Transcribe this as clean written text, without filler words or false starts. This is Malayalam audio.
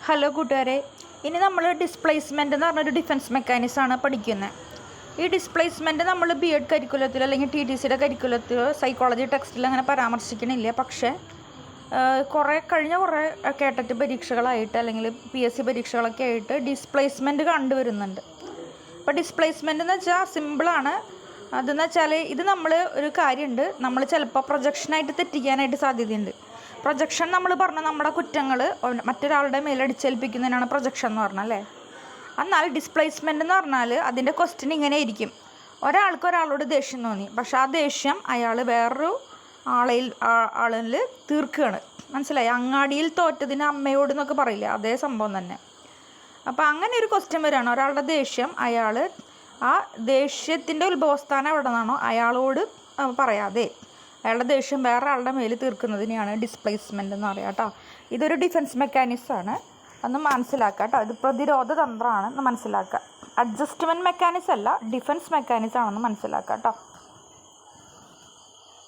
ഹലോ കൂട്ടുകാരെ, ഇനി നമ്മൾ ഡിസ്പ്ലേസ്മെൻ്റ് എന്ന് പറഞ്ഞൊരു ഡിഫൻസ് മെക്കാനിസമാണ് പഠിക്കുന്നത്. ഈ ഡിസ്പ്ലേസ്മെൻറ്റ് നമ്മൾ ബി എഡ് കരിക്കുലത്തിൽ അല്ലെങ്കിൽ ടി ടി സിയുടെ കരിക്കുലത്തിൽ സൈക്കോളജി ടെക്സ്റ്റിൽ അങ്ങനെ പരാമർശിക്കണില്ല. പക്ഷേ കഴിഞ്ഞ കുറേ കേട്ടറ്റ് പരീക്ഷകളായിട്ട് അല്ലെങ്കിൽ PSC പരീക്ഷകളൊക്കെ ആയിട്ട് ഡിസ്പ്ലേസ്മെൻറ്റ് കണ്ടുവരുന്നുണ്ട്. അപ്പോൾ ഡിസ്പ്ലേസ്മെൻ്റ് എന്ന് വെച്ചാൽ സിമ്പിളാണ്. അതെന്ന് വെച്ചാൽ ഇത് നമ്മൾ ഒരു കാര്യമുണ്ട്, നമ്മൾ ചിലപ്പോൾ പ്രൊജക്ഷനായിട്ട് തെറ്റിക്കാനായിട്ട് സാധ്യതയുണ്ട്. പ്രൊജക്ഷൻ നമ്മൾ പറഞ്ഞാൽ നമ്മുടെ കുറ്റങ്ങൾ മറ്റൊരാളുടെ മേലടിച്ചേൽപ്പിക്കുന്നതിനാണ് പ്രൊജക്ഷൻ എന്ന് പറഞ്ഞാൽ അല്ലേ. എന്നാൽ ഡിസ്പ്ലേസ്മെൻ്റ് എന്ന് പറഞ്ഞാൽ അതിൻ്റെ ക്വസ്റ്റ്യൻ ഇങ്ങനെ ഇരിക്കും: ഒരാളോട് ദേഷ്യം തോന്നി, പക്ഷെ ആ ദേഷ്യം അയാൾ വേറൊരു ആളിൽ തീർക്കുകയാണ്. മനസ്സിലായി? അങ്ങാടിയിൽ തോറ്റതിന് അമ്മയോട് എന്നൊക്കെ പറയില്ല, അതേ സംഭവം തന്നെ. അപ്പോൾ അങ്ങനെ ഒരു ക്വസ്റ്റ്യൻ വരികയാണ്. ഒരാളുടെ ദേഷ്യം അയാൾ ആ ദേഷ്യത്തിൻ്റെ ഉത്ഭവസ്ഥാനം എവിടെ നിന്നാണോ അയാളോട് പറയാതെ അയാളുടെ ദേഷ്യം വേറെ ആളുടെ മേൽ തീർക്കുന്നതിനെയാണ് ഡിസ്പ്ലേസ്മെൻ്റ് എന്ന് പറയുക കേട്ടോ. ഇതൊരു ഡിഫൻസ് മെക്കാനിസമാണ്, അന്ന് മനസ്സിലാക്കുക കേട്ടോ. ഇത് പ്രതിരോധ തന്ത്രമാണെന്ന് മനസ്സിലാക്കുക. അഡ്ജസ്റ്റ്മെൻറ്റ് മെക്കാനിസം അല്ല, ഡിഫൻസ് മെക്കാനിസം ആണെന്ന് മനസ്സിലാക്കുക കേട്ടോ.